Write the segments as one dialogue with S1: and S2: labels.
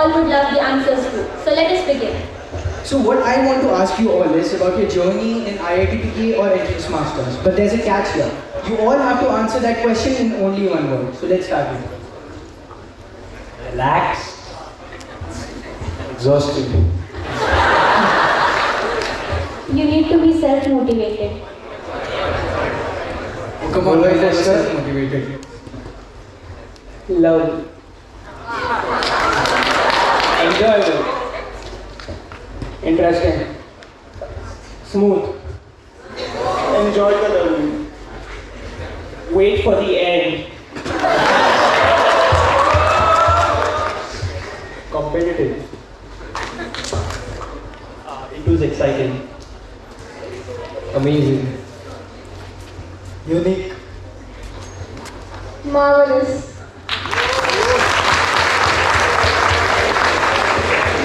S1: all would love the answers to. So let us begin.
S2: So what I want to ask you all is about your journey in IIT or Entrance Masters. But there's a catch here. You all have to answer that question in only one word. So let's start with it.
S3: Relaxed, exhausted.
S1: You need to be self-motivated.
S2: Oh, come on, why is that motivated?
S3: Love. Enjoyable. Interesting. Smooth. Enjoy the learning. Wait for the end. Competitive. It was exciting. Amazing. Unique.
S1: Marvelous.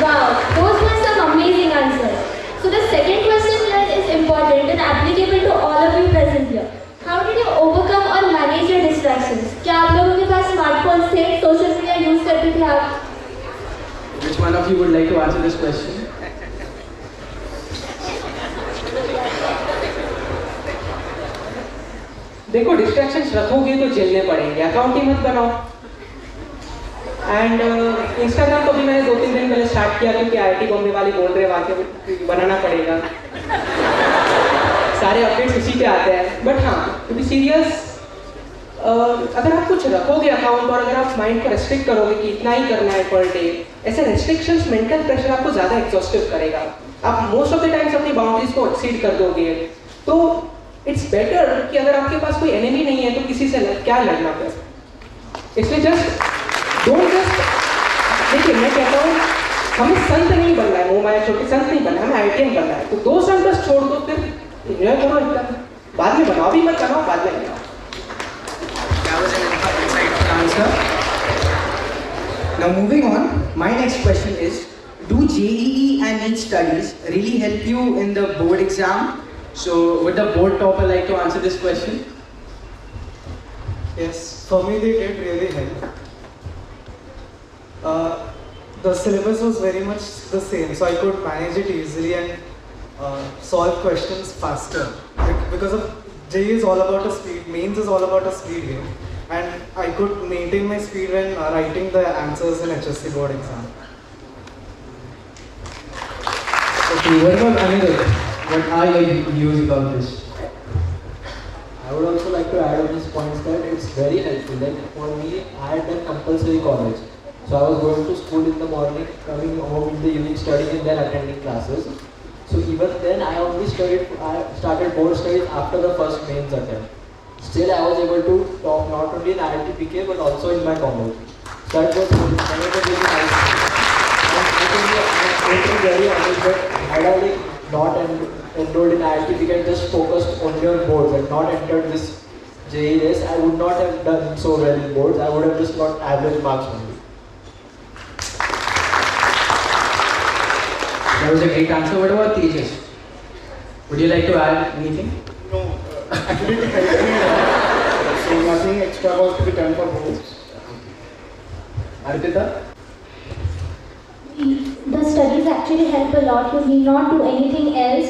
S1: Wow, those were some amazing answers. So the second question here is important and applicable to all of you present here. How did you overcome or manage your distractions? क्या आप लोगों के पास smartphones थे, social media use करते थे आप?
S2: Which one of you would like to answer this question?
S3: देखो distractions रखोगे तो झेलने पड़ेंगे, अकाउंट ही मत बनाओ। एंड इंस्टाग्राम तो भी मैंने 2-3 दिन पहले स्टार्ट किया क्योंकि IIT बॉम्बे वाले बोल रहे वाकई बनाना पड़ेगा। सारे अपडेट्स उसी पे आते हैं। बट हाँ, टू बी सीरियस, अगर आप कुछ रखोगे अकाउंट और अगर आप माइंड को रेस्ट्रिक्ट करोगे कि इतना ही करना है पर डे, ऐसे रेस्ट्रिक्शंस मेंटल प्रेशर आपको ज़्यादा एग्जॉस्टिव करेगा। आप मोस्ट ऑफ द टाइम्स अपनी बाउंड्रीज को एक्सीड कर दोगे। तो इट्स बेटर कि अगर आपके पास कोई एनिमी नहीं है तो किसी से क्या लड़ना फिर। इसलिए जस्ट डोंट जस्ट, देखिए मैं कहता हूँ हमें संत नहीं बनना है, मुँह माया छोटे संत नहीं बनना है, हमें IITian बनना है। तो 2 साल बस छोड़ दो, फिर एंजॉय करो, इतना बाद में बनाओ, अभी मत बनाओ, बाद में बनाओ।
S2: That was an insightful answer. Now moving on, my next question is, do JEE and NEET studies really help you in the board exam? So would the board topper like to answer this question?
S4: Yes, for me they did really help. The syllabus was very much the same, so I could manage it easily and solve questions faster. Because of JEE is all about a speed, mains is all about a speed game, and I could maintain my speed when writing the answers in HSC board exam.
S2: Okay, what about Anirudh? What are your views about this?
S5: I would also like to add on these points that it's very helpful. Like for me, I had done compulsory college. So I was going to school in the morning, coming home in the evening studying and then attending classes. So even then I started board studies after the first mains attempt. Still I was able to top not only in IIT PK but also in my college. So that was really nice. I'm very honest that had I not enrolled in IIT PK and just focused on your boards and not entered this JEE race, I would not have done so well in boards. I would have just got average marks only.
S2: That was a great answer. What about Tejas? Would you like to add anything?
S6: No, actually it helped me. So nothing extra was to be done for boards.
S2: Arpita?
S1: The studies actually help a lot. You need not do anything else.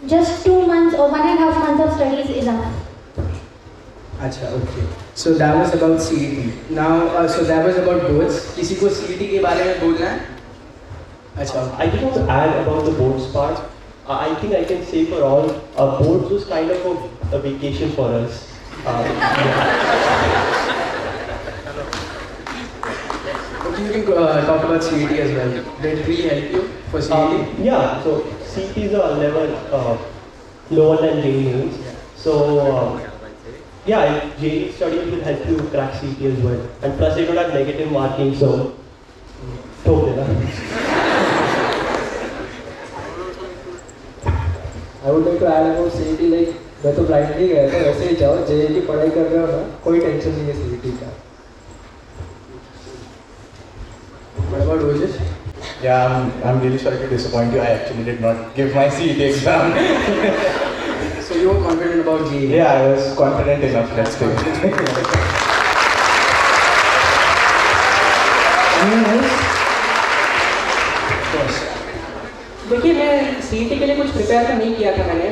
S1: Just 2 months or 1.5 months of studies is enough.
S2: Acha, okay. So that was about CET. Now, so that was about boards. किसी को CET के बारे में बोलना है? अच्छा.
S7: I just want to add about the boards part. I think I can say for all, boards was kind of a vacation for us.
S2: Okay, you can talk about CET as well. Did it really help you for CET?
S7: Yeah, so CET is a level lower than JEE. So yeah, JEE studies will help you crack CET as well. And plus they don't have negative marking, so ठोक देना.
S5: I would like to add about CET, like मैं तो blindly गया था, वैसे ही जाओ, JEE की पढ़ाई कर रहे हो ना, कोई टेंशन नहीं है CET का.
S2: What about Rojas?
S6: Yeah, I'm really sorry to disappoint you. I actually did not give my CET exam.
S2: So you were confident about JEE?
S6: Yeah, I was confident enough, let's say.
S2: Anyone else?
S3: देखिए मैं CET के लिए कुछ prepare तो नहीं किया था मैंने,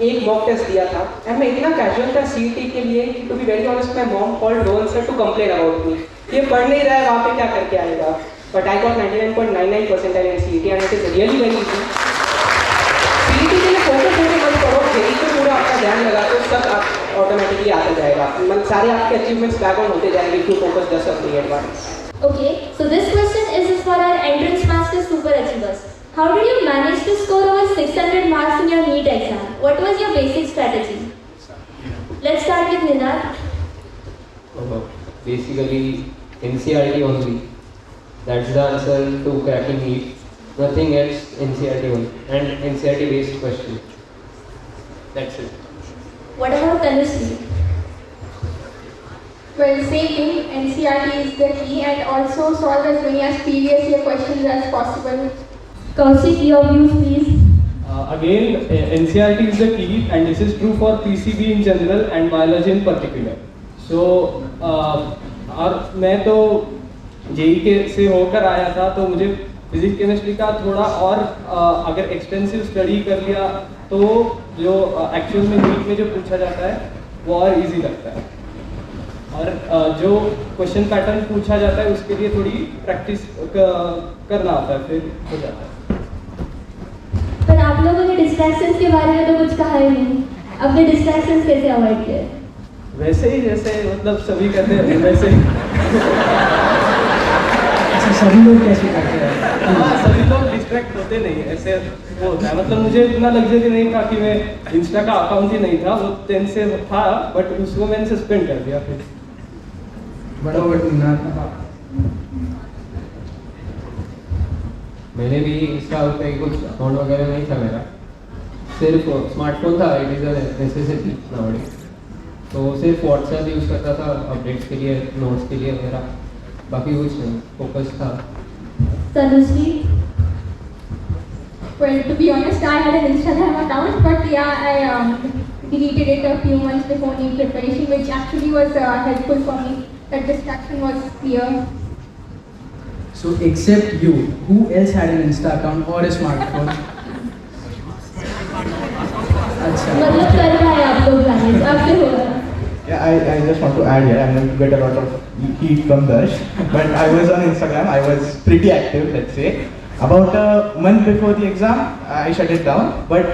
S3: एक मॉक टेस्ट दिया था एंड मैं इतना कैजुअल था CET के लिए, to be very honest my mom called Rohan sir to complain about me, ये पढ़ नहीं रहा है वहाँ पे क्या करके आएगा, but I got 99.99 percentile in CET and it is really very easy. CET के लिए फोकस होने मत करो, JEE पे पूरा आपका ध्यान लगा तो सब ऑटोमेटिकली आता जाएगा, मतलब सारे आपके अचीवमेंट्स बैक ऑन होते जाएंगे if you focus just on the advance.
S1: Okay, so this question is for our entrance master super achievers. How did you manage to score over 600 marks in your NEET exam? What was your basic strategy? Let's start with Nidar.
S5: Basically, NCERT only. That's the answer to cracking NEET. Nothing else, NCERT only. And NCERT based question. That's it.
S1: What about Tanushree?
S8: Well, same, NCERT is the key and also solve as many as previous year questions as possible.
S1: Kaushik, your views please.
S9: Again, NCERT is the key and this is true for PCB in general and biology in particular. So, और मैं तो JEE के से होकर आया था तो मुझे फिजिक्स केमिस्ट्री का थोड़ा और अगर एक्सटेंसिव स्टडी कर लिया तो जो एक्चुअल में नीट में जो पूछा जाता है वो और इजी लगता है, और जो क्वेश्चन पैटर्न पूछा जाता है उसके लिए थोड़ी प्रैक्टिस करना होता है, फिर हो जाता है।
S1: पर आप लोगों ने डिस्ट्रैक्शंस के बारे में तो कुछ कहा ही नहीं, अपने डिस्ट्रैक्शंस कैसे अवॉइड किए?
S9: वैसे ही जैसे मतलब सभी करते हैं वैसे ही।
S2: अच्छा, सभी लोग कैसे करते हैं?
S9: हाँ, सभी लोग डिस्ट्रैक्ट होते नहीं है, ऐसे वो होता है। मतलब मुझे इतना लग्जरी नहीं था कि मैं इंस्टा का अकाउंट ही नहीं था, वो 10 से था बट उसको मैंने सस्पेंड कर दिया फिर।
S5: मैंने भी इंस्टा पे कुछ अकाउंट वगैरह नहीं था मेरा, सिर्फ स्मार्टफोन था, it is a necessity nowadays, तो सिर्फ व्हाट्सएप यूज़ करता था अपडेट्स के लिए, नोट्स के लिए वगैरह, बाकी कुछ नहीं, फोकस था।
S1: Tanushree?
S8: Well, to be honest, I had an Instagram account, but yeah, I deleted it a few months before NEET preparation, which actually was helpful for me. That distraction was clear.
S2: So, except you, who else had an Insta account or a smartphone? अच्छा,
S1: मतलब कर रहा है आप लोग manage, अब से होगा।
S6: Yeah, I just want to add here, I'm going to get a lot of heat from Darsh, but I was on Instagram, I was pretty active, let's say. About a month before the exam, I shut it down, but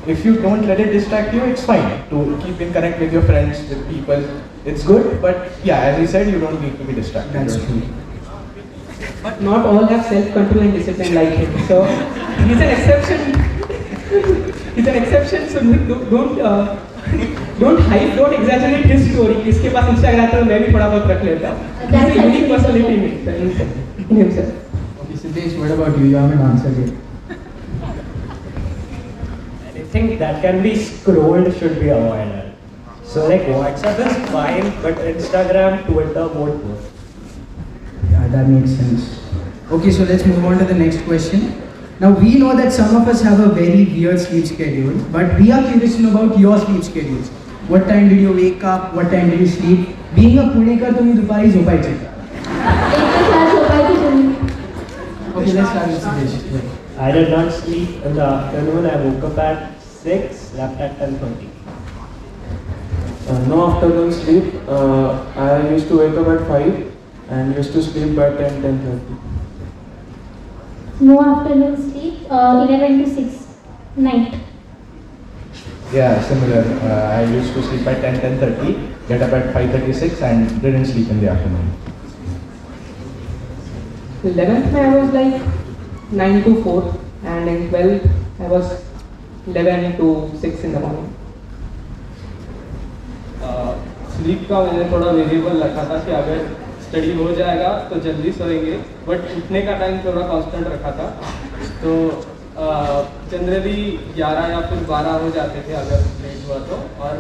S6: if you don't let it distract you, it's fine to keep in connect with your friends, with people, it's good, but yeah, as you said, you don't need to be distracted.
S2: that's true.
S3: But not all have self-control and discipline like him, so he's an exception. He's an exception, so don't hype, don't exaggerate his story. इसके पास Instagram तो मैं भी थोड़ा बहुत रख लेता हूँ. He's a unique personality in himself.
S2: Okay, Siddesh, what about you? You haven't answered yet.
S7: Anything that can be scrolled should be avoided. So like WhatsApp is fine, but Instagram, Twitter won't work.
S2: Yeah, that makes sense. Okay, so let's move on to the next question. Now, we know that some of us have a very weird sleep schedule, but we are curious to know about your sleep schedules. What time did you wake up? What time did you sleep? Being a Punekar, तुम्ही दुपारी झोपायचे का?
S1: एक के साथ झोपायची तुम्ही.
S2: Okay, let's start with Siddesh.
S7: I did not sleep in the afternoon. I woke up at 6, slept at 10:30.
S10: No afternoon sleep. I used to wake up at 5 and used to sleep by 10:30.
S1: No afternoon sleep, 11 to 6, night.
S6: Yeah, similar. I used to sleep at 10:30, get up at 5:36 and didn't sleep in the afternoon.
S3: 11th में I was like 9 to 4 and in 12th I was 11 to 6 in the morning.
S9: Sleep का मैंने थोड़ा variable रखा था कि अगर study हो जाएगा तो जल्दी सोएंगे, बट उठने का टाइम थोड़ा कांस्टेंट रखा था, तो जनरली 11 या फिर 12 हो जाते थे अगर लेट हुआ तो, और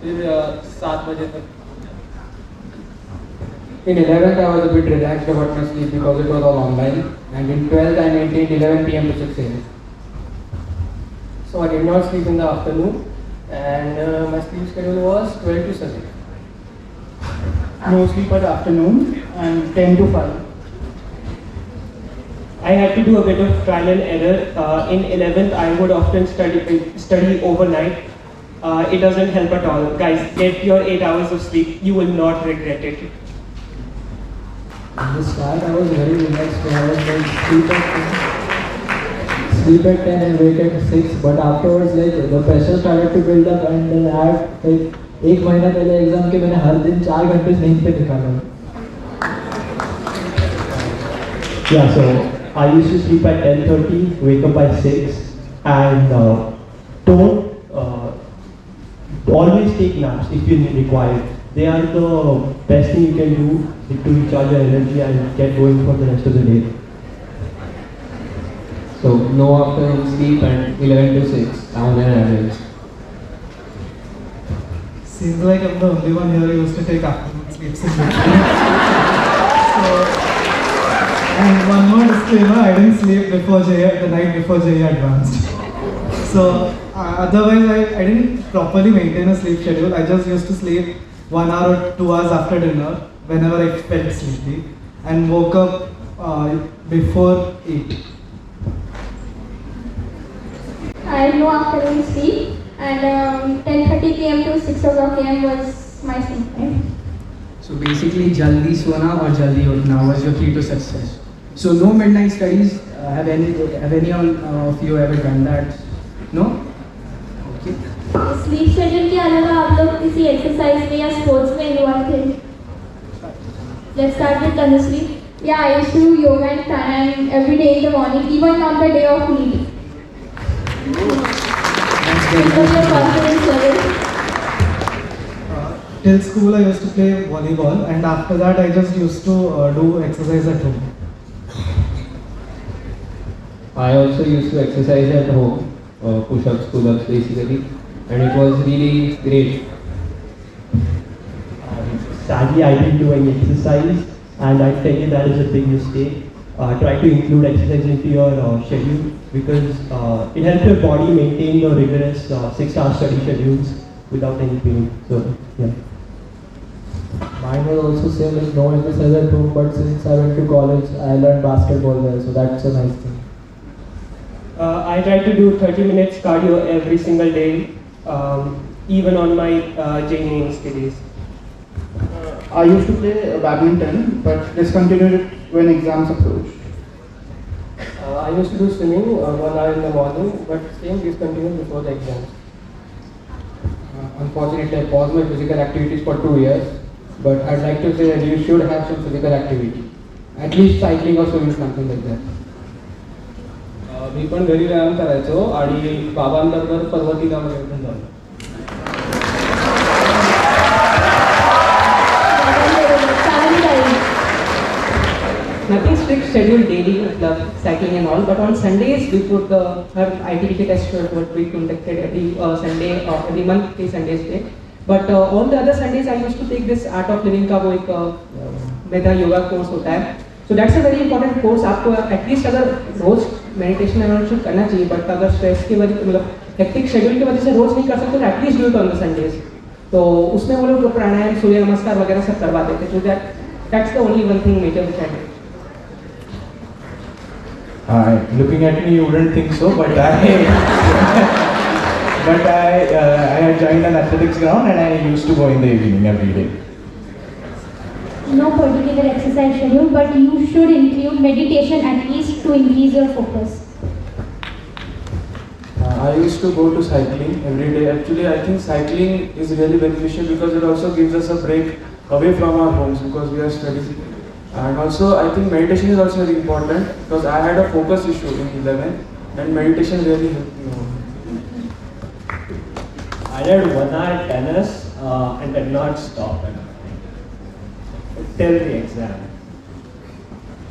S9: फिर 7 बजे तक।
S11: In 11th, I was a bit relaxed about my sleep because it was all online, and in 12th, I maintained 11 p.m. to 6 a.m.
S3: So I did not sleep in the afternoon and my sleep schedule was 12 to 7.
S6: No sleep at afternoon and 10 to 5.
S12: I had to do a bit of trial and error. In 11th, I would often study overnight. It doesn't help at all. Guys, get your 8 hours of sleep. You will not regret it.
S5: At the start, I was very relaxed. I was like sleep at 10 and wake at 6. But afterwards, like the pressure started to build up, and then I had like एक महीना पहले exam के मैंने हर दिन 4 घंटे नींद पे निकाला.
S7: Yeah, so I used to sleep at 10:30, wake up by 6, and don't always take naps if you require. They are the best thing you can do to recharge your energy and get going for the rest of the day.
S11: So no afternoon sleep and 11 to 6 on an average.
S4: Seems like I'm the only one here who used to take afternoon sleeps in between. So, and one more disclaimer, I didn't sleep before the night before JEE Advanced. So, otherwise I didn't properly maintain a sleep schedule. I just used to sleep 1 hour or 2 hours after dinner whenever I felt sleepy and woke up before 8.
S8: I had no afternoon sleep, and 10:30 p.m. to 6 o'clock a.m. was my sleep time.
S2: So basically, jaldi sona or jaldi utna was your key to success. So no midnight studies. Have any of you ever done that? No? Okay.
S1: Sleep schedule के अलावा आप लोग किसी exercise में या sports में involve थे? Let's start with Tanushree.
S8: Yeah, I used to do yoga and pranayam every day in the morning, even on the day of meeting.
S1: What was your confidence level?
S4: Till school I used to play volleyball, and after that I just used to do exercise at home.
S11: I also used to exercise at home, push-ups, pull-ups basically, and it was really great.
S7: Sadly, I didn't do any exercise, and I tell you that is a big mistake. Try to include exercise into your schedule because it helps your body maintain the rigorous 6-hour study schedules without any pain. So, yeah.
S5: Mine was also same, like no exercise at home, but since I went to college, I learned basketball there, so that's a nice thing.
S12: I try to do 30 minutes cardio every single day, even on my JEE days.
S6: I used to play badminton, but discontinued it when exams approached.
S9: I used to do swimming 1 hour in the morning, but same discontinued before the exams.
S11: Unfortunately, I paused my physical activities for 2 years, but I'd like to say that you should have some physical activity. At least cycling or swimming, something like that.
S9: मी पण घरी व्यायाम करायचो आणि बाबांबरोबर पर्वतीला वगैरे पण जातो.
S3: Nothing strict schedule daily, मतलब cycling and all, but on Sundays we put our ITDK test what we conducted every Sunday or every month के Sundays पे. But all the other Sundays I used to take this Art of Living का वो एक मेरा yoga course होता है. So that's a very important course. आपको at least अगर रोज मेडिटेशन एनालिसिस करना चाहिए, but अगर स्ट्रेस की वजह मतलब हेक्टिक शेड्यूल की वजह से रोज नहीं कर सकते तो at least do it on the Sundays. तो उसमें वो लोग प्राणायाम, सूर्य नमस्कार वगैरह सब करवाते थे. So that's the only one thing major which I did.
S6: Looking at me, you wouldn't think so, but I had joined an athletics ground and I used to go in the evening every day.
S1: No particular exercise schedule, but you should include meditation at least to increase your focus.
S10: I used to go to cycling every day. Actually, I think cycling is really beneficial because it also gives us a break away from our homes because we are studying. And also, I think meditation is also very important because I had a focus issue in 11 and meditation really helped me out.
S7: I did 1 hour tennis and did not stop it till the exam.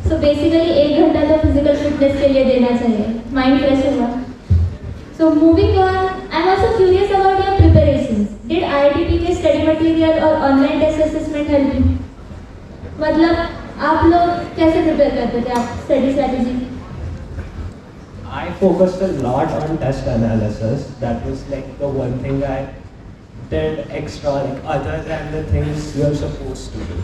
S1: So basically 1 घंटा तो physical fitness के लिए देना चाहिए. Mind fresh होगा. So moving on, I'm also curious about your preparations. Did IITP के study material or online test assessment help you? मतलब आप लोग कैसे प्रिपेयर करते थे आप study strategy?
S7: I focused a lot on test analysis. That was like the one thing I did extra, like other than the things you're supposed to do.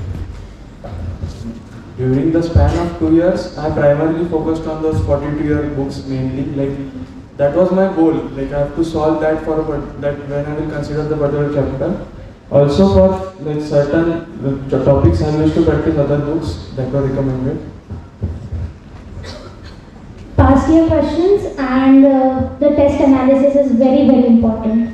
S10: during the span of 2 years, I primarily focused on those 42-year books mainly. Like that was my goal. Like I have to solve that that when I will consider the particular chapter. Also for like certain topics, I used to practice other books that were recommended.
S1: Past year questions and the test analysis is very, very important.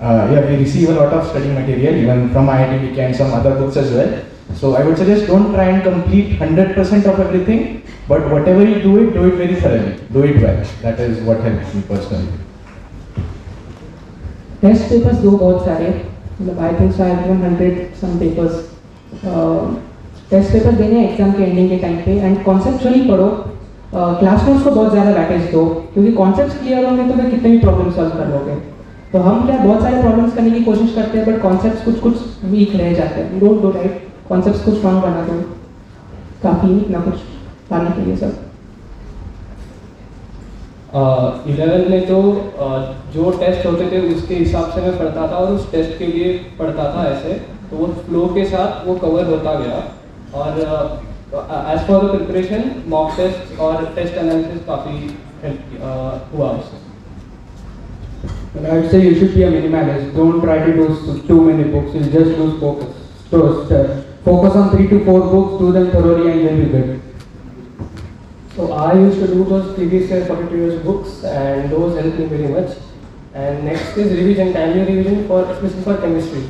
S6: Yeah, we receive a lot of study material even from IIT and some other books as well. So I would suggest don't try and complete 100% of everything, but whatever you do it very thoroughly, do it well. That is what helps me personally.
S11: Test papers दो बहुत सारे, मतलब I think शायद 100 सम papers test paper देने हैं exam के ending के time पे, एंड कॉन्सेप्चुअली पढ़ो, क्लास नोट्स को बहुत ज़्यादा बैटेज दो, क्योंकि कॉन्सेप्ट्स क्लियर होंगे तो फिर कितने भी प्रॉब्लम सॉल्व कर लोगे. तो हम क्या बहुत सारे प्रॉब्लम्स करने की कोशिश करते हैं, बट कॉन्सेप्ट्स कुछ कुछ वीक रह जाते हैं. डोंट डू राइट, कॉन्सेप्ट्स को स्ट्रॉन्ग बना दो, काफ़ी इतना कुछ पाने के लिए सब.
S9: 11 में तो जो टेस्ट होते थे उसके हिसाब से मैं पढ़ता था और उस टेस्ट के लिए पढ़ता था ऐसे, तो वो फ्लो के साथ वो कवर होता गया. और as for the preparation mock test और टेस्ट एनालिसिस काफ़ी हेल्प हुआ उससे.
S11: But I'd say you should be a minimalist. Don't try to do too many books. You'll just lose focus. So focus on 3 to 4 books, do them thoroughly, and you'll be good.
S9: So I used to do those previous year 42 years books, and those helped me very much. And next is revision, timely revision for especially for chemistry.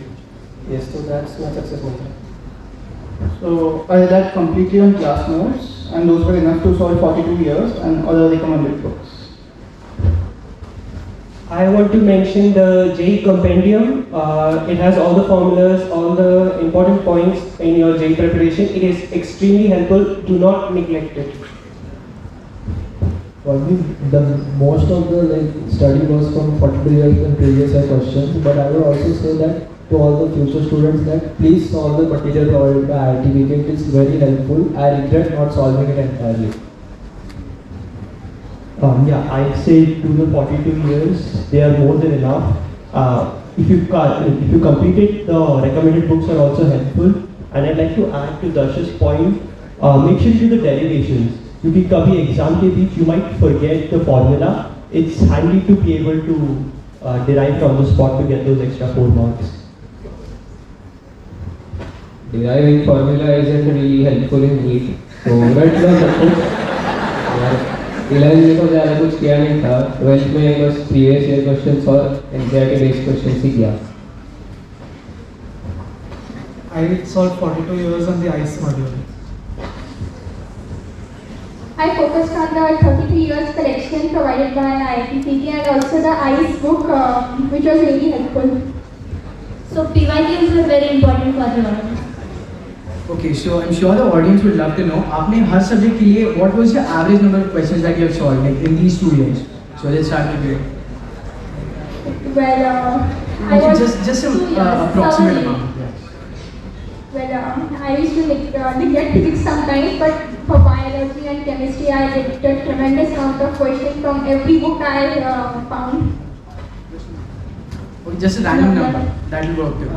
S9: Yes, so that's my success mantra.
S6: So I relied completely on class notes, and those were enough to solve 42 years and other recommended books.
S12: I want to mention the JEE Compendium. It has all the formulas, all the important points in your JEE preparation. It is extremely helpful. Do not neglect it.
S5: For me, the most of the study was from 42 years and previous year questions, but I would also say that to all the future students that please solve the material provided by IIT. It is very helpful. I regret not solving it entirely.
S7: Yeah, I'd say to the 42 years, they are more than enough. If you completed, the recommended books are also helpful. And I'd like to add to Darsh's point, make sure you do the derivations. Because kabhi exam ke beech you might forget the formula. It's handy to be able to derive from the spot to get those extra 4 marks.
S11: Deriving formula isn't really helpful in NEET. So right now the book 11 में तो ज़्यादा कुछ किया नहीं था. 12th में बस previous year questions और NCERT बेस्ड क्वेश्चंस ही किया.
S4: I solved 42 years on the ICE module.
S8: I focused on the 33 years collection provided by IIT and also the ICE book, which was really helpful.
S1: So PYQs were very important for the audience.
S2: Okay, so I'm sure the audience would love to know, आपने हर subject के लिए what was the average number of questions that you have solved like in these 2 years? So let's start with you.
S8: Well, I was
S2: Just some
S8: 2 years,
S2: approximate
S8: thoroughly.
S2: amount. Yeah.
S8: Well, I used to neglect physics sometimes, but for biology and chemistry, I did a tremendous amount of questions from every book I found.
S2: Okay, just a random number that will work too.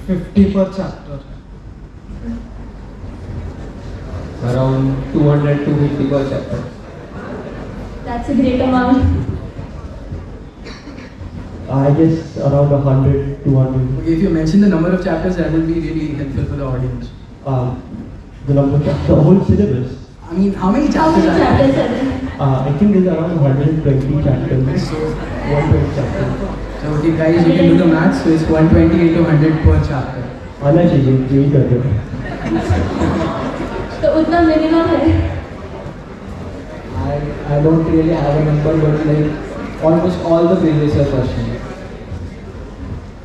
S4: 50 per chapter.
S11: Around 200 to 250 per chapter.
S1: That's a great amount.
S7: I guess around 100, 200.
S2: Okay, if you mention the number of chapters, that would be really helpful for the audience.
S7: The number of the whole syllabus.
S2: I mean, how many
S1: How
S2: chapters
S1: many
S2: are there?
S1: chapters are there?
S7: I think there's around 120 chapters. 120 chapters.
S2: So okay guys, you can do the maths. So it's 120 into 100 per chapter.
S7: आना चाहिए यही कर रहे हो.
S1: तो उतना minimum है.
S5: I don't really have a number, but like almost all the previous year questions.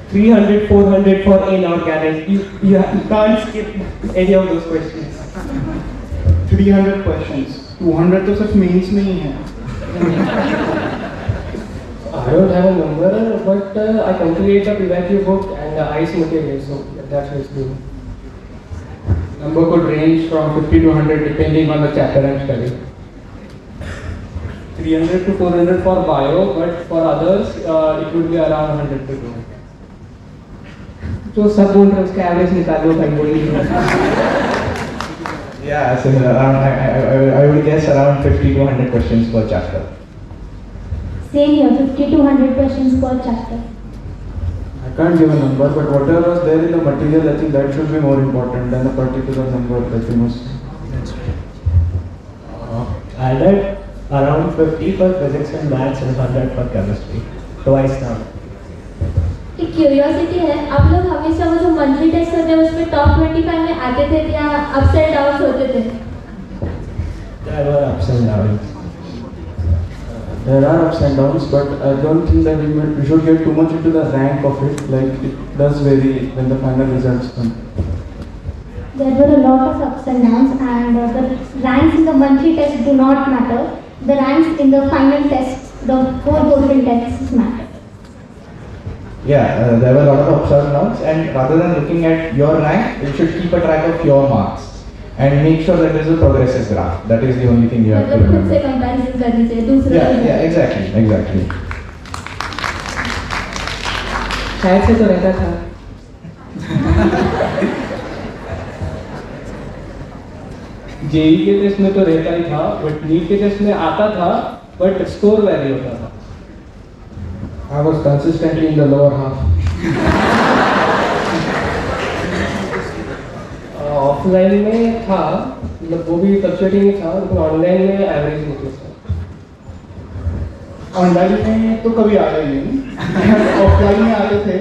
S12: 300, 400 for inorganic. You can't skip any of those questions.
S6: 300 questions. 200 तो सिर्फ मेंस में ही है.
S9: I don't have a number, but I calculate the PYQ book and the ICE material, so that's what it's doing.
S11: Number could range from 50 to 100 depending on the chapter I'm studying.
S9: 300 to 400 for bio, but for others, it would be around 100 to 200.
S11: तो सब बोल रहे हैं उसका average निकालो भाई वही
S6: Yeah, similar. I would guess around 50 to 100 questions per chapter.
S1: Same here, 50 to 100 questions per chapter.
S10: I can't give a number, but whatever was there in the material, I think that should be more important than a particular number that you must.
S7: I did around 50 for physics and maths and 100 for chemistry. Twice now.
S1: एक curiosity है, आप लोग हमेशा वो जो monthly test होते हैं उसमें टॉप 25 में आते थे या अप्स एंड डाउन्स होते थे?
S7: There were ups and downs.
S10: There are ups and downs, but I don't think that we should get too much into the rank of it. Like it does vary when the final results come.
S1: There were a lot of ups and downs, and the ranks in the monthly test do not matter. The ranks in the final test, the 4 total tests matter.
S6: Yeah, there were a lot of ups and downs, and rather than looking at your rank, you should keep a track of your marks and make sure that there is a progressive graph. That is the only thing you have to
S1: मतलब खुद
S6: remember.
S1: से comparison करनी चाहिए दूसरे
S6: Yeah, exactly.
S11: शायद से तो रहता था
S9: जेई के टेस्ट में तो रहता ही था, बट नीट के टेस्ट में आता था, बट स्कोर वेरी होता था.
S5: I was consistently in the lower half.
S9: Offline में था, मतलब वो भी फ्लक्चुएटिंग था, लेकिन ऑनलाइन में एवरेज निकलता था.
S6: ऑनलाइन में तो कभी आया ही नहीं, ऑफलाइन में आते थे,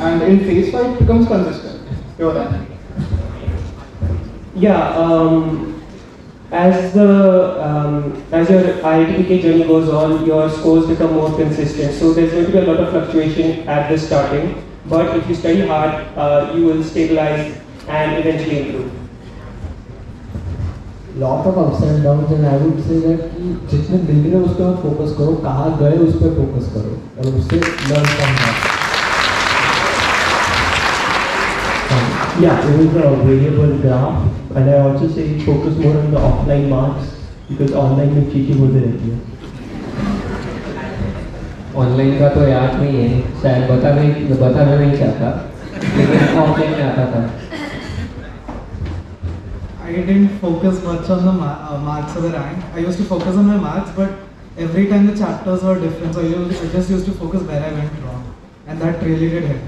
S6: and in phase 5 it becomes consistent. You're right.
S12: Yeah, as your IITPK journey goes on, your scores become more consistent. So there's going to be a lot of fluctuation at the starting, but if you study hard, you will stabilize and eventually improve.
S5: Lot of ups and downs, and I would say that कि जितने मिल रहे हैं उस पर focus करो, कहाँ गए उस पर फोकस करो और उससे लर्न करना. Yeah, it was a variable graph, and I also say focus more on the offline marks because online में cheating होती रहती है.
S13: ऑनलाइन का तो याद नहीं है, शायद बताना नहीं चाहता, लेकिन ऑफलाइन में आता था.
S4: I didn't focus much on the marks or the rank. I used to focus on my marks, but every time the chapters were different, so I just used to focus where I went wrong, and that really did help.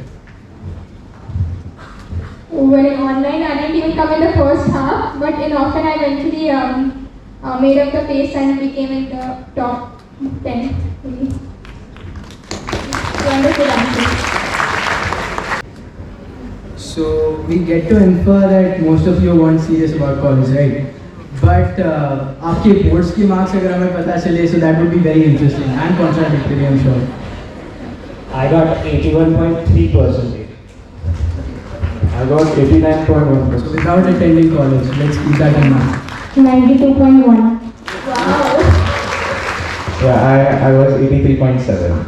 S8: Well, in online, I didn't even come in the first half, but in offline, I eventually made up the pace and became in the top 10. Really. Wonderful answer.
S2: So we get to infer that most of you weren't serious about college, right? But आपके boards की marks अगर हमें पता चले, so that would be very interesting and contradictory, I'm sure.
S7: I got 81.3%.
S10: I got 89.1%.
S2: So without attending college, let's keep that in mind.
S1: 92.1. Wow.
S6: Yeah, I was 83.7.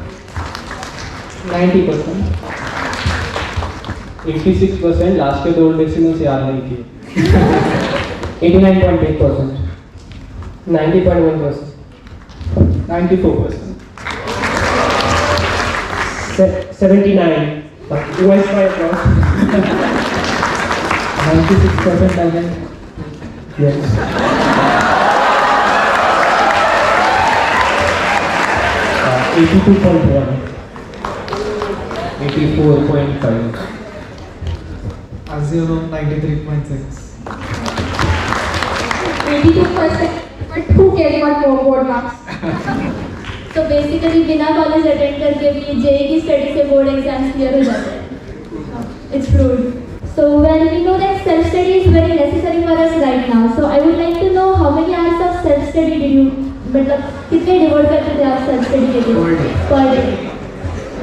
S11: 90%.
S9: 86% last के 2 decimals याद नहीं किए.
S11: 89.8%.
S12: 90.1%.
S9: 94%.
S12: 79. West by across.
S5: 96% I think. Yes.
S7: 82.1.
S13: 84.5.
S4: As you know, 93.6.
S8: 82%, but who cares about more board marks?
S1: तो basically बिना college attend करके भी JEE की study से बोर्ड एग्जाम्स क्लियर हो जाते हैं. It's proved. So well, we know that self-study is very necessary for us right now. So I would like to know how many hours of self-study did you, मतलब कितने devote करते थे आप self-study के लिए? Per day.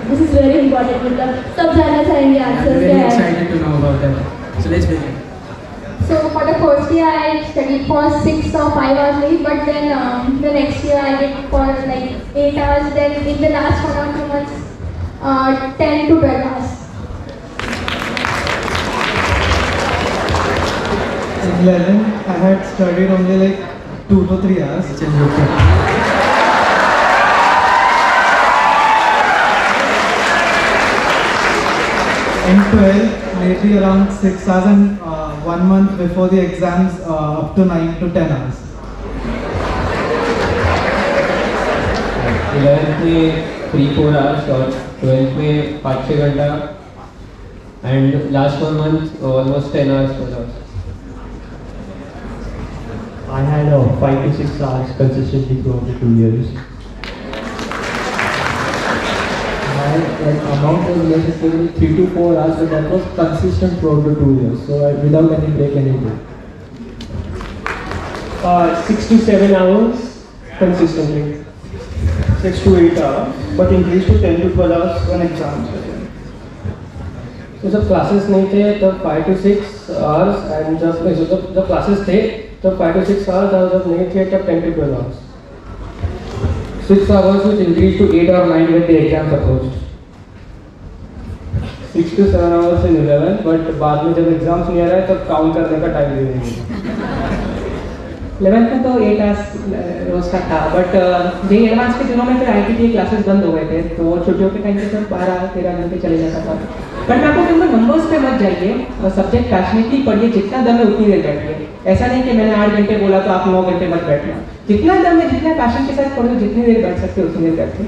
S1: This is very important. मतलब सब जानना चाहेंगे
S2: I'm
S1: आंसर
S2: very
S1: क्या है.
S2: excited to know about that. So let's begin.
S8: So for the first year, I studied for 6 or 5 hours maybe, but then the next year I did for like 8 hours. Then in the last 1 or 2 months, 10 to 12 hours.
S4: In 11, I had studied only like 2 to 3 hours. In 12, maybe around 6 hours, and 1 month before the exams, up to 9 to 10 hours.
S13: 11th में 3-4 hours और 12th में 5-6 घंटा and last 1 month almost 10 hours per hour.
S7: I had 5 to 6 hours consistently throughout the 2 years. My amount was necessarily 3 to 4 hours, but that was consistent throughout the 2 years. So without any break, any break.
S12: 6 to 7 hours consistently. 6 to 8 hours, but increased to 10 to 12 hours when exams were there.
S9: तो जब classes नहीं थे तब 5 to 6 hours and जब classes थे तब 5 to 6 hours और जब नहीं थे तब 10 to 12 hours. 6 hours which increased to 8 or 9 when the exams approached. 6 to 7 hours in 11, but बाद में जब एग्जाम्स नहीं आ रहा है तब काउंट करने का टाइम भी नहीं है.
S11: 11th में तो 8 hours रोज का था, बट जे एडवांस के दिनों में फिर IIT की क्लासेस बंद हो गए थे, तो छुट्टियों के टाइम पे सब 12-13 घंटे चले जाता था. बट मैं आपको कहूँगा नंबर्स पे मत जाइए और सब्जेक्ट पैशनेटली पढ़िए, जितना दम है उतनी देर बैठिए. ऐसा नहीं कि मैंने 8 घंटे बोला तो आप 9 घंटे मत बैठना. जितना दम है, जितना पैशन के साथ पढ़ो, जितनी देर बैठ सकते हो उतनी देर बैठिए.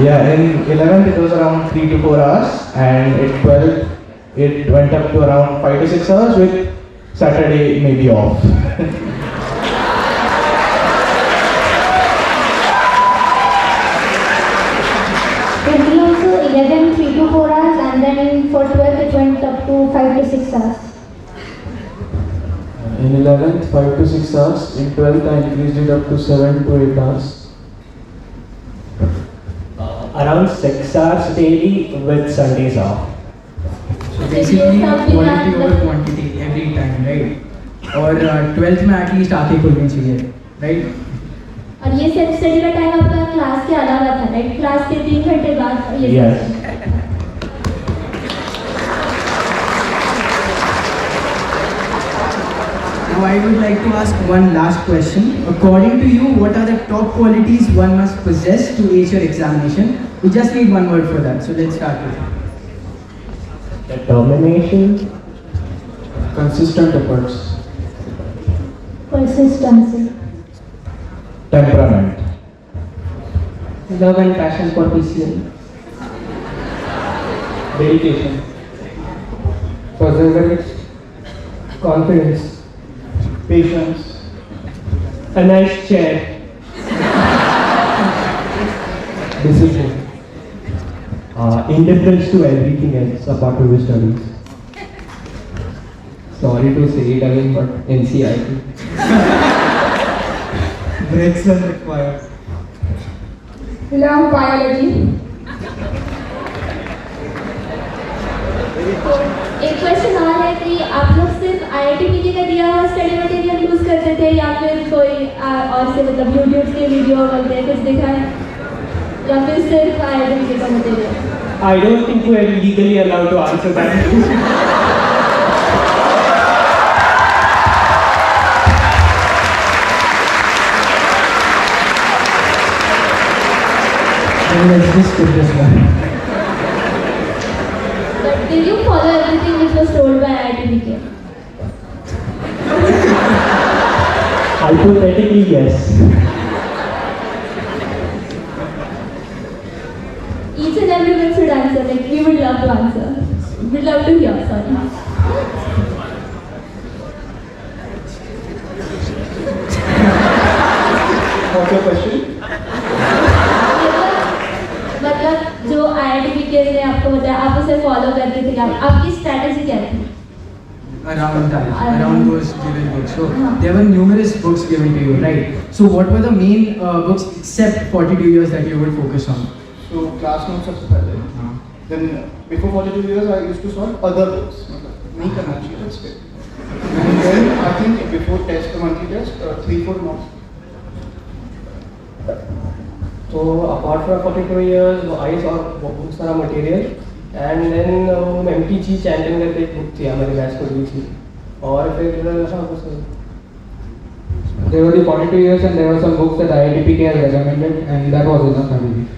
S6: Yeah, in 11th it was around 3 to 4 hours, and in 12th it went up to around 5 to 6 hours with Saturday maybe off.
S1: Generally also 11, 3 to 4 hours, and then for 12 it went up to 5 to 6 hours.
S10: In 11th, 5 to 6 hours. In 12th, I increased it up to 7 to 8 hours.
S7: Around 6 hours daily with Sundays off.
S2: So basically quality over quantity every time, right? और 12th में at least आके खुलनी चाहिए, right?
S1: और ये self study का time आपका class के अलावा था, राइट? क्लास के 3 घंटे बाद ये
S7: Yes.
S2: Now I would like to ask one last question. According to you, what are the top qualities one must possess to ace your examination? We just need one word for that. So let's start with it.
S7: Determination.
S10: Consistent efforts.
S1: Consistency.
S6: Temperament.
S11: Love and passion for PCM.
S12: Dedication.
S9: Perseverance.
S12: Confidence.
S10: Patience.
S12: A nice chair.
S7: Discipline. Indifference to everything else apart from his studies.
S13: Sorry to say it again, but NCIT.
S4: Breaks when required.
S8: Love biology.
S1: एक question और है कि आप लोग सिर्फ IIT का दिया हुआ स्टडी मटेरियल यूज करते थे या फिर कोई और से मतलब यूट्यूब के वीडियो वगैरह कुछ देखा है या फिर सिर्फ IIT का material?
S12: I don't think we are legally allowed to answer that.
S2: Let's just skip this one.
S1: But did you follow everything which was told by IIT?
S7: Hypothetically, yes.
S1: Each and everyone should answer. Like we would love to answer. We'd love to hear. Sorry.
S12: What's your question?
S1: मतलब जो IIT ने आपको बताया आप उसे follow करते थे, आपकी स्ट्रैटेजी क्या थी?
S2: Around that, around those given books. So there were numerous books given to you, right? So what were the main books except 42 years that you would focus on?
S10: So class notes सबसे पहले. Then before 42 years, I used to solve other books. नहीं करना चाहिए let's say. And then I think before test, the monthly test, 3-4 months.
S9: So apart from 42 years, I saw बहुत सारा material and then MTG champion करके एक book थी हमारी maths को दी थी और फिर हाँ बस
S11: There were the 42 years and there were some books that IITPK has recommended and that was enough, I believe.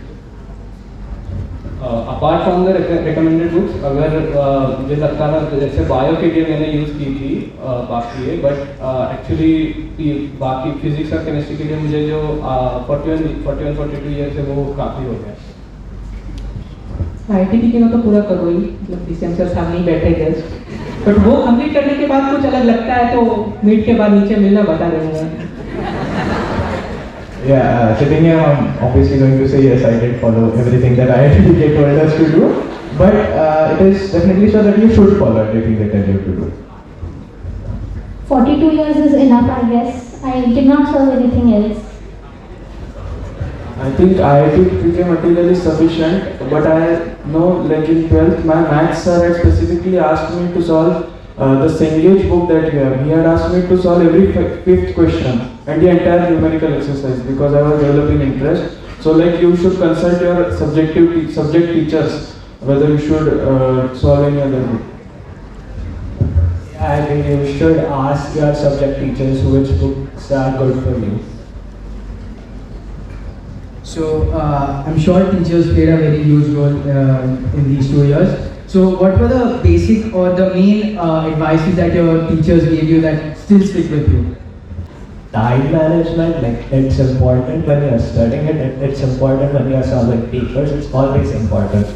S9: Apart from the recommended books, अगर मुझे लगता था जैसे बायो के लिए मैंने यूज़ की थी बाकी है, बट एक्चुअली बाकी फिजिक्स और केमिस्ट्री के लिए मुझे जो 41-42 ईयर्स है वो काफ़ी हो गया।
S11: IITP के तो पूरा करो ही, मतलब DCM सर सामने ही बैठे गेस्ट, बट वो कंप्लीट करने के बाद कुछ अलग लगता है तो मीट के बाद नीचे मिलना बता देंगे।
S6: Yeah, sitting here, I'm obviously going to say yes, I did follow everything that IITK told us to do, but it is definitely so that you should follow everything they tell you to do.
S1: 42 years is enough, I guess. I did not solve anything else.
S10: I think IITK material is sufficient, but I know like in 12th my maths sir had specifically asked me to solve the Cengage book that you have. He had asked me to solve every fifth question and the entire numerical exercise because I was developing interest. So like you should consult your subject teachers whether you should solve any other book.
S7: I think you should ask your subject teachers which books are good for you.
S14: So I'm sure teachers played a very huge role in these 2 years. So what were the basic or the main advices that your teachers gave you that still stick with you?
S7: Time management, like it's important when you're studying it, it's important when you're solving papers, it's always important.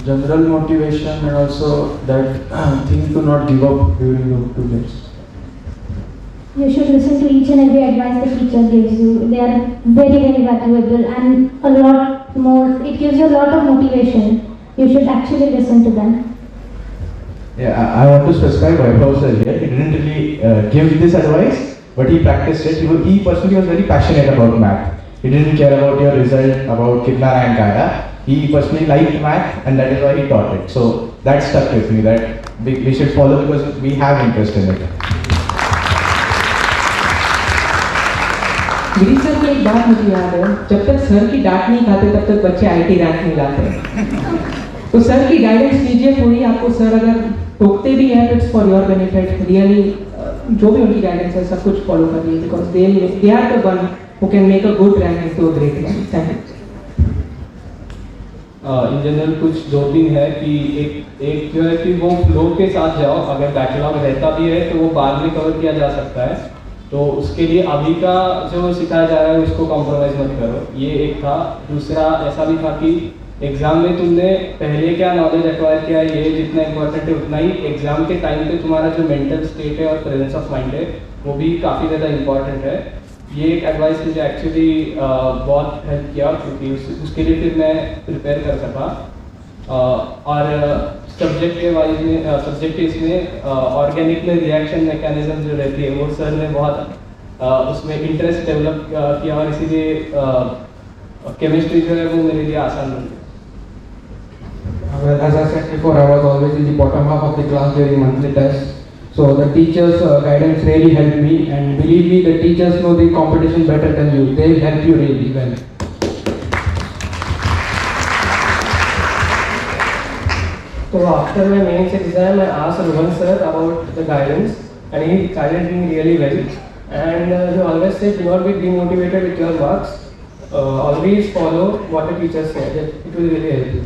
S10: General motivation and also that thing to not give up during your 2 years.
S1: You should listen to each and every advice the teacher gives you. They are very, very valuable and a lot more. It gives you a lot of motivation. You should actually listen to them.
S6: Yeah, I want to specify Vaibhav sir here. He didn't really give this advice, but he practiced it. He personally was very passionate about math. He didn't care about your result, about kitna rank aaya. He personally liked math, and that is why he taught it. So that stuck with me. That we should follow because we have interest in it.
S11: Girish sir की एक बात मुझे याद है, जब तक sir की डांट नहीं खाते तब तक बच्चे IT रैंक नहीं लाते। तो सर की गाइडेंस लीजिए पूरी, आपको सर अगर टोकते भी हैं तो it's for your benefit. Really जो भी उनकी गाइडेंस है सब कुछ फॉलो करिए because they are the one who can make a good rank into a great rank. Thank you.
S9: In general कुछ दो तीन है कि एक जो है कि वो फ्लो के साथ जाओ, अगर बैकलॉग रहता भी है तो वो बाद में कवर किया जा सकता है, तो उसके लिए अभी का जो सिखाया जा रहा है उसको कॉम्प्रोमाइज़ मत करो, ये एक था। दूसरा ऐसा भी था कि एग्ज़ाम में तुमने पहले क्या नॉलेज एक्वायर किया है ये जितना इम्पोर्टेंट है उतना ही एग्ज़ाम के टाइम पे तुम्हारा जो मेंटल स्टेट है और प्रेजेंस ऑफ माइंड है वो भी काफ़ी ज़्यादा इम्पॉर्टेंट है। ये एक एडवाइस मुझे एक्चुअली बहुत हेल्प किया क्योंकि उसके लिए फिर मैं प्रिपेयर कर सका। और सब्जेक्ट इसमें ऑर्गेनिक में रिएक्शन मैकेनिज्म जो रहती है वो सर ने बहुत उसमें इंटरेस्ट डेवलप किया और इसीलिए केमिस्ट्री जो है वो मेरे लिए आसान बन गई।
S15: Well, as I said before, I was always in the bottom half of the class during monthly tests. So the teachers' guidance really helped me, and believe me, the teachers know the competition better than you. They will help you really well.
S12: So after my mains exam, I asked Rohan sir about the guidance, and he guided me really well. And he always said, do not be demotivated with your marks. Always follow what the teachers say. It will really help you.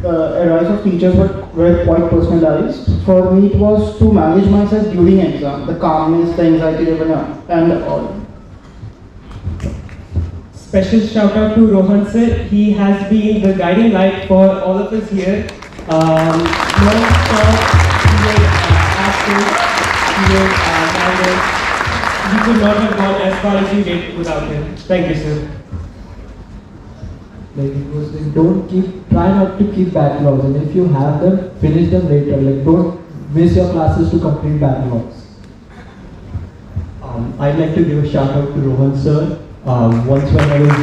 S16: Advice of teachers were quite personalized. For me, it was to manage myself during exam, the calmness, the anxiety level, and all.
S17: Special shout out to Rohan sir. He has been the guiding light for all of us here. Non-stop, he was active, he was guided. We could not have gone as far as we did without him. Thank you, sir.
S5: Like it was like try not to keep backlogs, and if you have them, finish them later. Like don't miss your classes to complete backlogs.
S7: I'd like to give a shout out to Rohan sir. Once when I was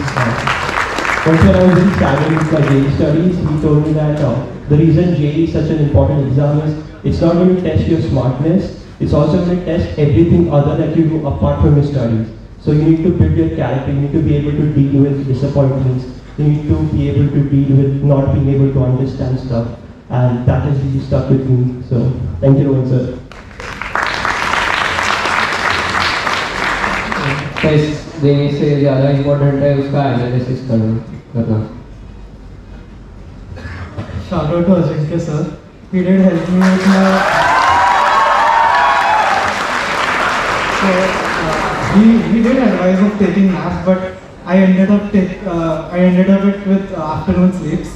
S7: in studying for JEE studies, he told me that the reason JEE is such an important exam is it's not going to test your smartness, it's also going to test everything other that you do apart from your studies. So you need to build your character, you need to be able to deal with disappointments, you need to be able to deal with not being able to understand stuff, and that has really stuck with me. So thank you, Rohan sir.
S13: Test देने से ज़्यादा important है उसका analysis करना। करना.
S4: Shout out to Ajinkya sir. He did help me with my. So he did advise of taking naps, but I ended up it with afternoon sleeps,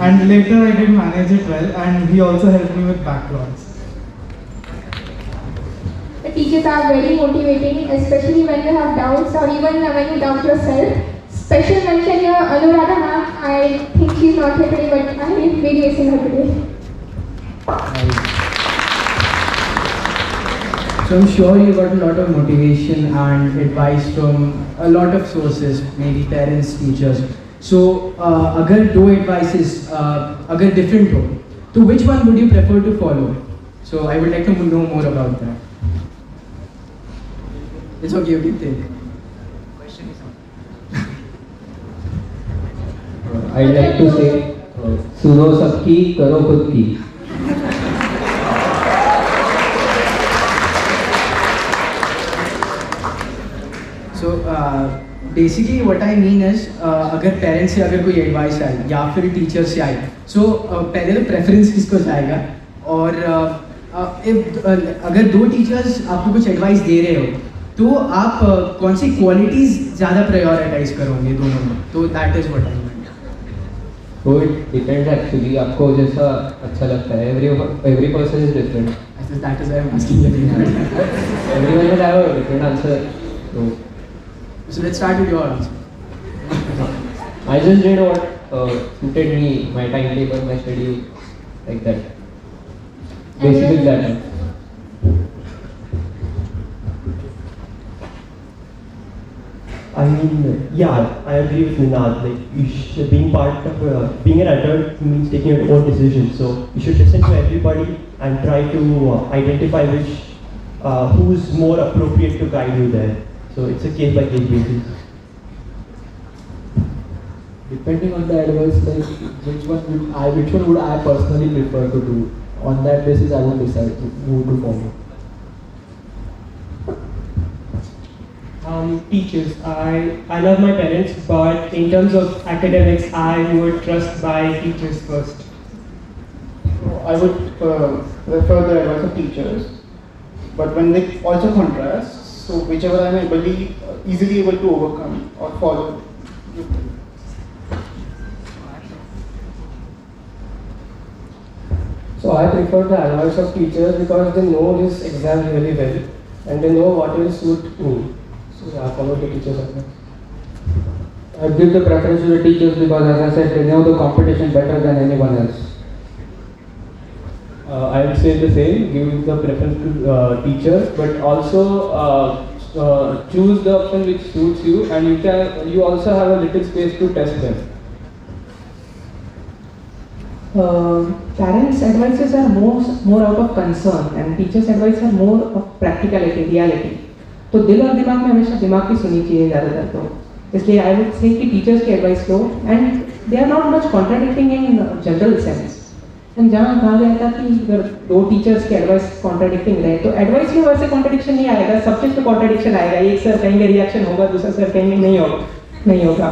S4: and later I did manage it well, and he also helped me with backlogs.
S8: The teachers are very motivating, especially when you have doubts or even when you doubt yourself. Special mention here, Anuradha ma'am. I think she's not here today, but I am very missing her today.
S14: So I'm sure you got a lot of motivation and advice from a lot of sources, maybe parents, teachers. So अगर दो advices अगर different हो, तो which one would you prefer to follow? So I would like to know more about that. It's okay, you can take.
S13: I'd like to say, सुनो सबकी करो खुद की.
S14: So basically what I mean is अगर parents से अगर कोई advice आए या फिर टीचर से आए, so पहले तो प्रेफरेंस किसको जाएगा, और अगर दो टीचर्स आपको कुछ एडवाइस दे रहे हो तो आप कौन सी क्वालिटीज़ ज़्यादा प्रायोरिटाइज करोगे दोनों में, तो that is what I mean.
S13: So it depends actually. आपको जैसा अच्छा लगता है. Every person is different.
S14: That is why I'm asking you.
S13: Everyone will have a different answer.
S14: So let's start with your answer.
S13: I just did what suited me, my timetable, my schedule, like that. Basically that.
S7: I mean, yeah, I agree with Ninad. Like, you should, being an adult means taking your own decisions. So you should listen to everybody and try to identify who's more appropriate to guide you there. So it's a case by case basis.
S5: Depending on the advice, like which one would I personally prefer to do? On that basis, I would decide who to follow.
S12: Teachers. I love my parents, but in terms of academics, I would trust my teachers first.
S16: I would prefer the advice of teachers, but when they also contrast, so whichever I am easily able to overcome or follow.
S12: So I prefer the advice of teachers because they know this exam really well and they know what will suit me. So I follow the teachers' advice.
S15: I give the preference to the teachers because, as I said, they know the competition better than anyone else.
S9: I would say the same, give the preference to teachers, but also choose the option which suits you, and you also have a little space to test them.
S11: Parents' advices are more out of concern and teachers' advice are more of practicality, reality. तो दिल और दिमाग में हमेशा दिमाग की सुनी चाहिए ज़्यादातर, तो इसलिए आई वुड से कि टीचर्स की एडवाइस लो, and they are not much contradicting in general sense. And जहाँ कहा गया था कि अगर दो टीचर्स की एडवाइस कॉन्ट्राडिक्टिंग रहे तो एडवाइस में वैसे कॉन्ट्राडिक्शन नहीं आएगा, सब्जेक्ट में कॉन्ट्राडिक्शन आएगा. एक सर कहेंगे रिएक्शन होगा, दूसरा सर कहेंगे नहीं होगा,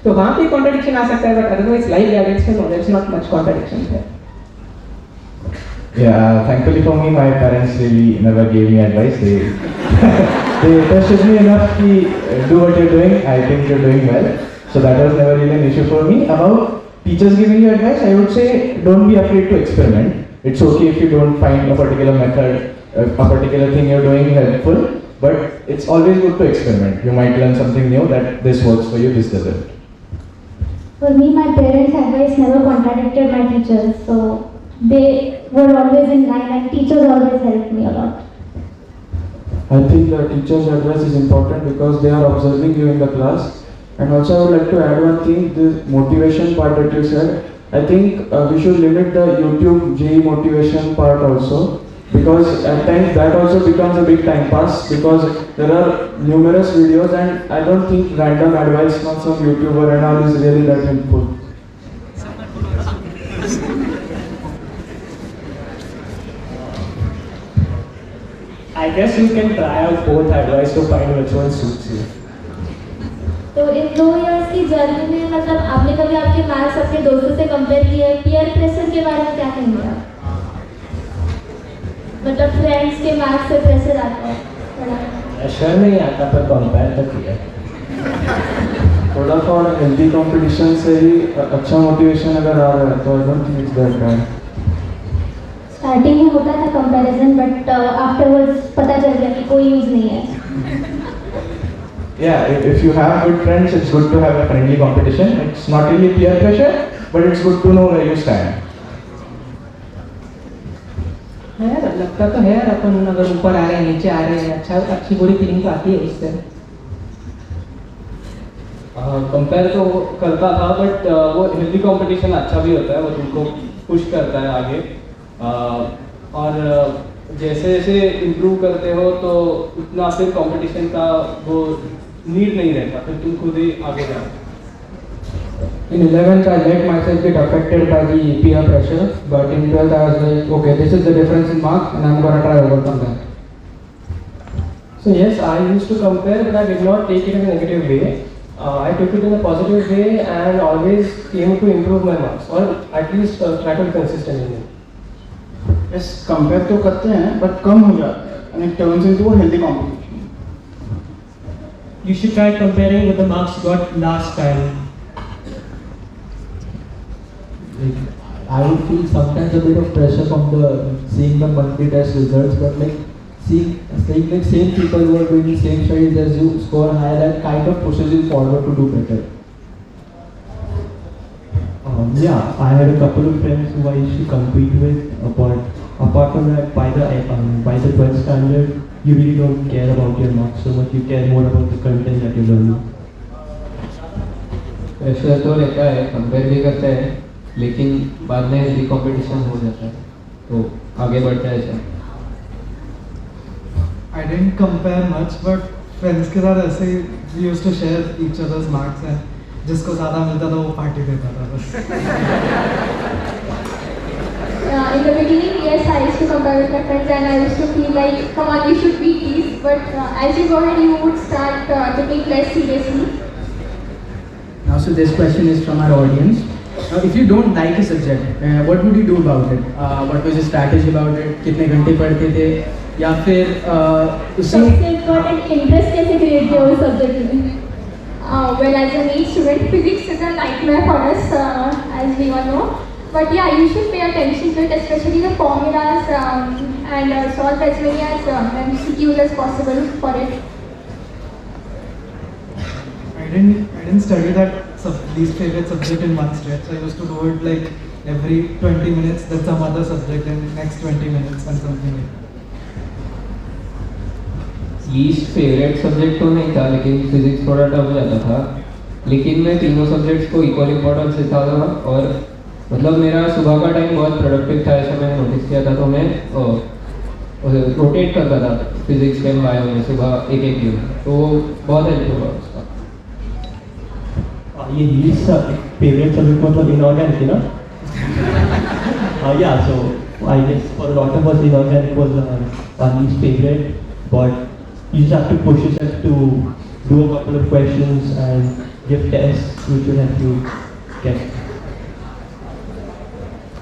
S11: तो वहाँ पे कॉन्ट्राडिक्शन आ सकता है, बट अदरवाइज लाइव गाइडेंस में no there is not much contradiction है.
S6: Yeah, thankfully for me, my parents really never gave me advice. They trusted me enough to do what you're doing. I think you're doing well. So that was never really an issue for me. About teachers giving you advice, I would say don't be afraid to experiment. It's okay if you don't find a particular method, a particular thing you're doing helpful, but it's always good to experiment. You might learn something new that this works for you, this doesn't.
S1: For me, my parents' advice never contradicted my teachers, so they were always in line and teachers always helped me a lot.
S10: I think the teacher's advice is important because they are observing you in the class. And also I would like to add one thing, this motivation part that you said. I think we should limit the YouTube JEE motivation part also, because at times that also becomes a big time pass because there are numerous videos and I don't think random advice from some YouTuber and all is really that helpful.
S17: I guess you can try out both advice to find which one suits you.
S1: तो इन 2 years की journey में मतलब आपने कभी आपके marks अपने दोस्तों से कंपेयर किए हैं? पीयर प्रेशर के बारे में क्या कहेंगे आप? मतलब फ्रेंड्स के मार्क्स से प्रेशर आता है थोड़ा?
S7: शर नहीं आता पर कंपेयर तो किया।
S10: थोड़ा थोड़ा हेल्दी कंपटीशन से ही अच्छा मोटिवेशन अगर आ रहा है तो I don't think it's that bad.
S1: Starting में होता था कंपैरिजन बट आफ्टरवर्ड्स पता चल गया कि कोई यूज़ नहीं है।
S6: Yeah, if you have good friends, it's good to have a friendly competition. It's not really peer pressure, but it's good to know where you stand.
S11: है यार, लगता तो है यार अपन अगर ऊपर आ रहे हैं नीचे आ रहे हैं, अच्छी बुरी फीलिंग तो आती है इससे।
S9: कंपेयर तो वो करता था बट वो हेल्दी कंपटीशन अच्छा भी होता है, वो तुमको पुश करता है आगे। और जैसे जैसे इम्प्रूव करते हो तो उतना फिर कंपटीशन का वो नीड नहीं रहता, फिर तुम खुद ही आगे जाओ।
S15: In 11th, I let myself get affected by the peer pressure, but in 12th, I was like, okay, this is the difference in marks, and I'm gonna try to overcome that.
S12: So yes, I used to compare, but I did not take it in a negative way. I took it in a positive way and always aim to improve my marks, or at least try to be consistent in it.
S16: Yes, compare तो करते हैं, but कम हो जाता है, and it turns into a healthy competition.
S17: You should try comparing with the marks you got last time.
S5: I would feel sometimes a bit of pressure from seeing the monthly test results, but like seeing like same people who are doing the same studies as you score higher, that kind of pushes you forward to do better.
S7: Yeah, I had a couple of friends who I used to compete with. Apart from that, by the 12th standard, you really don't care about your marks so much. You care more about the content that you're learning.
S13: Pressure तो रहता है, compare भी करते हैं, लेकिन बाद में healthy competition हो जाता है तो आगे बढ़ता है सब।
S4: I didn't compare much, but friends के साथ ऐसे ही we used to share each other's marks and जिसको ज़्यादा मिलता था वो पार्टी देता था बस।
S8: In the beginning, yes, I used to compare with my friends and I used to feel like, come on, you should beat these. But as you go ahead, you would start taking less seriously.
S14: Now, so this question is from our audience. If you don't like a subject, what would you do about it? What was your strategy about it? कितने घंटे पढ़ते थे? या फिर उससे
S1: सबसे important interest कैसे create किया उस सब्जेक्ट में?
S8: Well, as a NEET student, physics is a nightmare for us, as we all know. But yeah, you should pay attention to it, especially the formulas and solve as many as MCQs as possible for it.
S4: I didn't study that least favorite subject in one stretch. I used to do it like every 20 minutes, then some other subject, and next 20 minutes and something like that.
S13: Least favourite subject तो नहीं था, लेकिन physics थोड़ा tough जाता था, लेकिन मैं तीनों सब्जेक्ट्स को इक्वल इम्पोर्टेंस देता था और मतलब मेरा सुबह का टाइम बहुत प्रोडक्टिव था, ऐसा मैंने नोटिस किया था। तो मैं रोटेट करता था फिजिक्स में बायो में सुबह एक दिन, तो बहुत हेल्प हुआ उसका।
S7: ये लीस्ट फेवरेट सब्जेक्ट मतलब इनऑर्गेनिक थी ना? Yeah, so I guess for a lot of us inorganic was our least favorite, but you just have to push yourself to do a couple of questions and give tests which will help you get.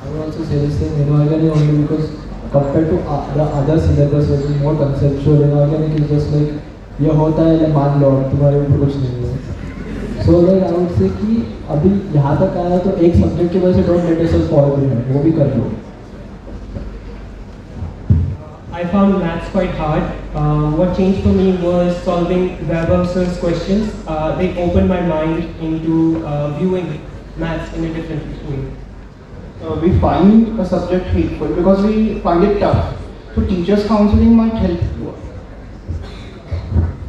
S5: I would also say the same, inorganic only because compared to the other syllabus which is more conceptual, inorganic is just like ये होता है मान लो तुम्हारे ऊपर कुछ नहीं है। So like I would say कि अभी यहाँ तक आया तो एक सब्जेक्ट की वजह से don't let yourself fall behind, वो भी कर लो।
S17: I found maths quite hard. What changed for me was solving Weber-Sir's questions. They opened my mind into viewing maths in a different way.
S16: We find a subject hateful because we find it tough. So teachers' counseling might help you.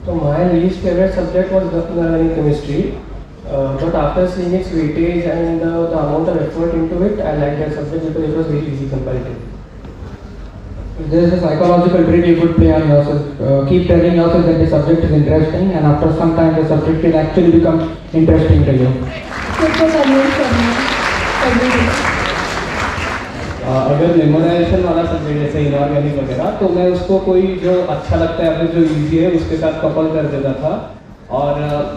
S12: So my least favorite subject was organic chemistry. But after seeing its weightage and the amount of effort into it, I liked that subject because it was very easy comparatively.
S15: There is a psychological trick you could play on yourself. Keep telling yourself that the subject is interesting, and after some time, the subject will actually become interesting to you.
S9: अगर memorisation वाला subject जैसे inorganic वगैरह, तो मैं उसको कोई जो अच्छा लगता है या फिर जो इजी है उसके साथ कपल कर देता था और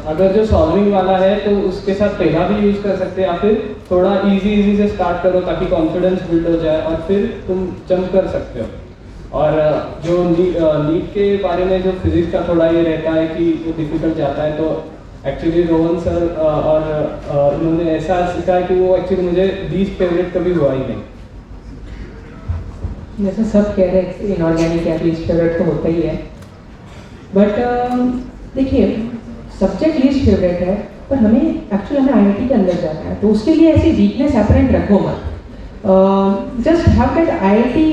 S9: अगर जो सॉल्विंग वाला है तो उसके साथ पहला भी यूज़ कर सकते हैं, या फिर थोड़ा इजी से स्टार्ट करो ताकि कॉन्फिडेंस बिल्ड हो जाए और फिर तुम जंप कर सकते हो। और जो नीट के बारे में जो फिजिक्स का थोड़ा ये रहता है कि वो डिफिकल्ट जाता है, तो एक्चुअली रोहन सर और उन्होंने ऐसा सिखाया कि वो एक्चुअली मुझे लीस्ट फेवरेट कभी हुआ ही नहीं।
S11: जैसे सब कह रहे हैं इनऑर्गेनिक या लीस्ट फेवरेट तो होता ही है, बट देखिए सब्जेक्ट लीस्ट फेवरेट है, पर हमें आईआईटी के अंदर जाना है, तो उसके लिए ऐसी वीकनेस अपरेंट रखो मत। Just have that IIT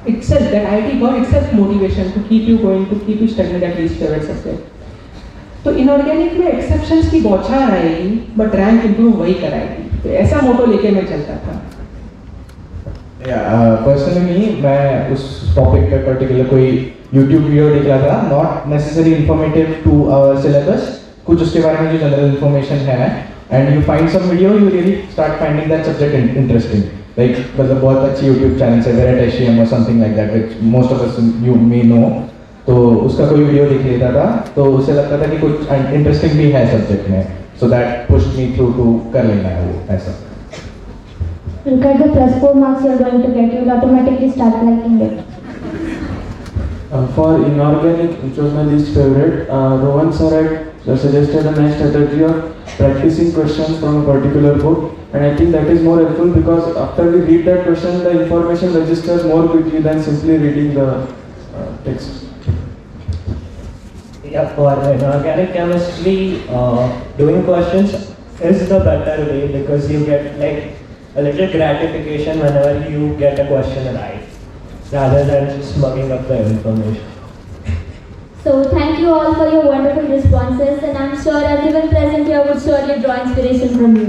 S11: itself, that IIT got itself motivation to keep you going, to keep you studying that least favorite subject. तो इनऑर्गेनिक में एक्सेप्शंस की बौछार आएगी, बट रैंक इंप्रूव वही कराएगी। तो ऐसा मोटो लेके मैं चलता था।
S6: पर्सनली मैं उस टॉपिक पे पर्टिकुलर कोई यूट्यूब वीडियो देख रहा था, not necessary informative to our syllabus, कुछ उसके बारे में जो जनरल इन्फॉर्मेशन है, and you find some video, you really start finding that subject interesting. Like मतलब बहुत अच्छी यूट्यूब चैनल है, वेरिटेशियम और something like that, which most of us you may know. तो उसका कोई वीडियो देख लेता था, तो उसे लगता था कि कुछ इंटरेस्टिंग भी है सब्जेक्ट में, so that pushed me through to कर लेना है वो ऐसा।
S1: Look at the +4 marks you are going to get. You will automatically start liking it.
S10: For inorganic, which was my least favorite, Rohan sir had suggested a nice strategy of practicing questions from a particular book, and I think that is more helpful because after we read that question, the information registers more quickly than simply reading the text.
S17: Yeah, for inorganic chemistry, doing questions is the better way because you get like a little gratification whenever you get a question right, rather than just mugging up the information.
S1: So thank you all for your wonderful responses, and I'm sure everyone present here would surely draw inspiration from you.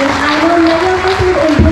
S1: And I know many of us would improve